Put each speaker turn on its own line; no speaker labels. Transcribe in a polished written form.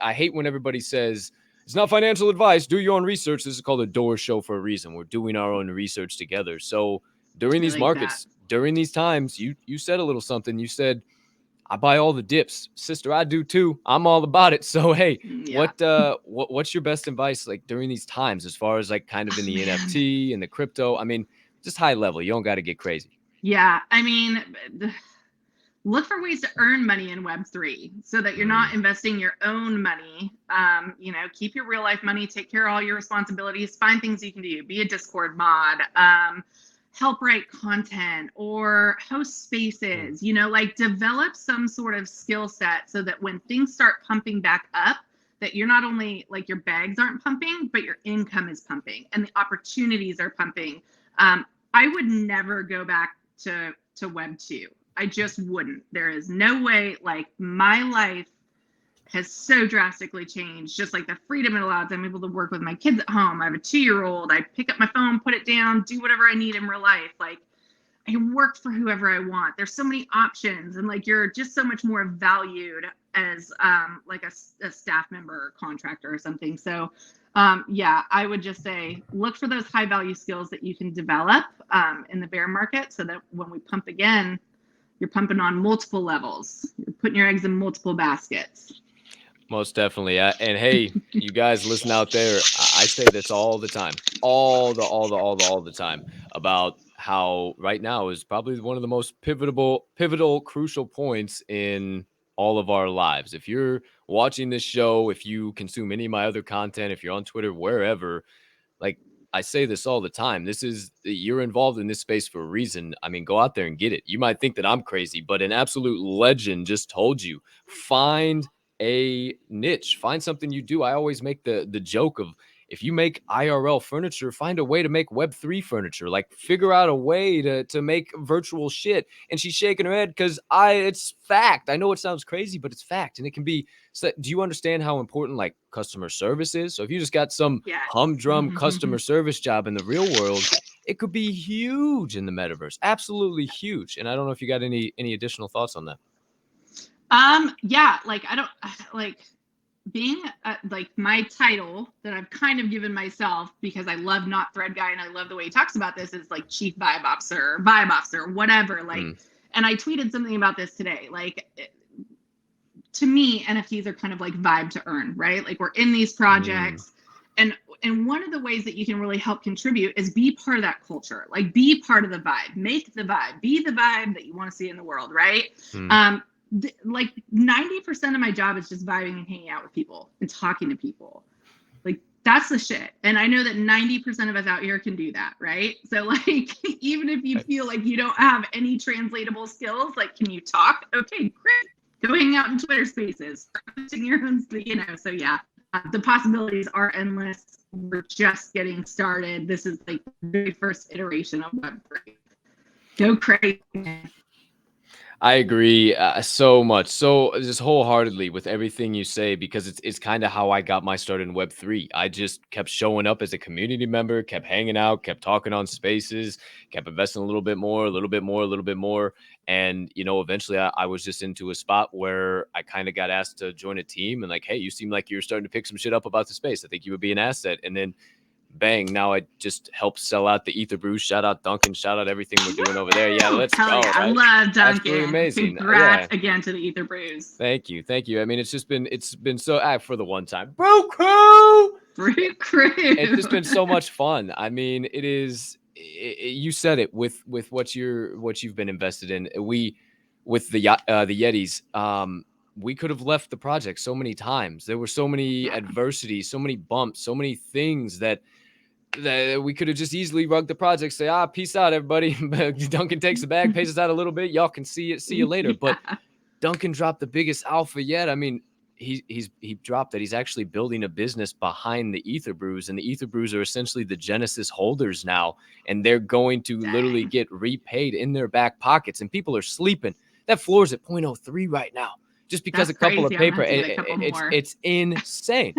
I hate when everybody says it's not financial advice. Do your own research. This is called a Door Show for a reason. We're doing our own research together. So during
I
these
like that.
markets, during these times, you said a little something. You said, I buy all the dips. Sister, I do too. I'm all about it. So hey,
Yeah.
what's your best advice like during these times as far as like kind of in
Oh,
the
man.
NFT and the crypto? I mean, just high level. You don't got to get crazy.
Yeah. I mean, look for ways to earn money in Web3 so that you're not investing your own money. Keep your real life money, take care of all your responsibilities, find things you can do, be a Discord mod, help write content or host spaces, like develop some sort of skill set so that when things start pumping back up, that you're not only like your bags aren't pumping, but your income is pumping and the opportunities are pumping. I would never go back to Web 2. I just wouldn't. There is no way. Like, my life has so drastically changed. Just like the freedom it allows. I'm able to work with my kids at home. I have a 2-year-old. I pick up my phone, put it down, do whatever I need in real life. Like, I work for whoever I want. There's so many options, and like you're just so much more valued as like a staff member or contractor or something. So I would just say look for those high value skills that you can develop in the bear market so that when we pump again, you're pumping on multiple levels. You're putting your eggs in multiple baskets.
Most definitely. And hey, you guys listen out there. I say this all the time, all the time about how right now is probably one of the most pivotal, crucial points in all of our lives. If you're watching this show, if you consume any of my other content, if you're on Twitter, wherever, like I say this all the time, you're involved in this space for a reason. I mean, go out there and get it. You might think that I'm crazy, but an absolute legend just told you, find a niche, find something you do. I always make the joke of, if you make IRL furniture, find a way to make Web3 furniture. Like, figure out a way to make virtual shit. And she's shaking her head because it's fact. I know it sounds crazy, but it's fact. And it can be. So do you understand how important like customer service is? So if you just got some humdrum customer service job in the real world, it could be huge in the metaverse. Absolutely huge. And I don't know if you got any additional thoughts on that.
Like I don't like being like my title that I've kind of given myself because I love Not Thread Guy and I love the way he talks about this is like chief vibe officer, whatever. Like, and I tweeted something about this today. Like, to me, NFTs are kind of like vibe to earn, right? Like, we're in these projects. And one of the ways that you can really help contribute is be part of that culture, like be part of the vibe, make the vibe, be the vibe that you want to see in the world, right? Like 90% of my job is just vibing and hanging out with people and talking to people. Like, that's the shit. And I know that 90% of us out here can do that, right? So like, even if you feel like you don't have any translatable skills, like, can you talk? Okay, great. Go hang out in Twitter spaces, your own, so yeah. The possibilities are endless. We're just getting started. This is like the very first iteration of Web3. Go crazy.
I agree so much, so just wholeheartedly with everything you say, because it's kind of how I got my start in Web3. I just kept showing up as a community member, kept hanging out, kept talking on spaces, kept investing a little bit more. And, eventually I was just into a spot where I kind of got asked to join a team and like, hey, you seem like you're starting to pick some shit up about the space. I think you would be an asset. And then bang, now I just helped sell out the Ether Brews. Shout out Duncan. Shout out everything we're doing over there. Yeah, let's go.
Yeah. Right? I love Duncan.
Absolutely amazing.
Congrats again to the Ether Brews.
Thank you. I mean, it's been so for the one time. Brew Crew. It's just been so much fun. I mean, it is. You said it with what you've been invested in. With the Yetis. We could have left the project so many times. There were so many adversities, so many bumps, so many things that we could have just easily rugged the project, say, peace out, everybody. Duncan takes the bag, pays us out a little bit. Y'all can see you later. But Duncan dropped the biggest alpha yet. I mean, he dropped that he's actually building a business behind the Ether Brews, and the Ether Brews are essentially the Genesis holders now, and they're going to literally get repaid in their back pockets, and people are sleeping. That floor's at 0.03 right now. Just because a couple of paper, it's insane.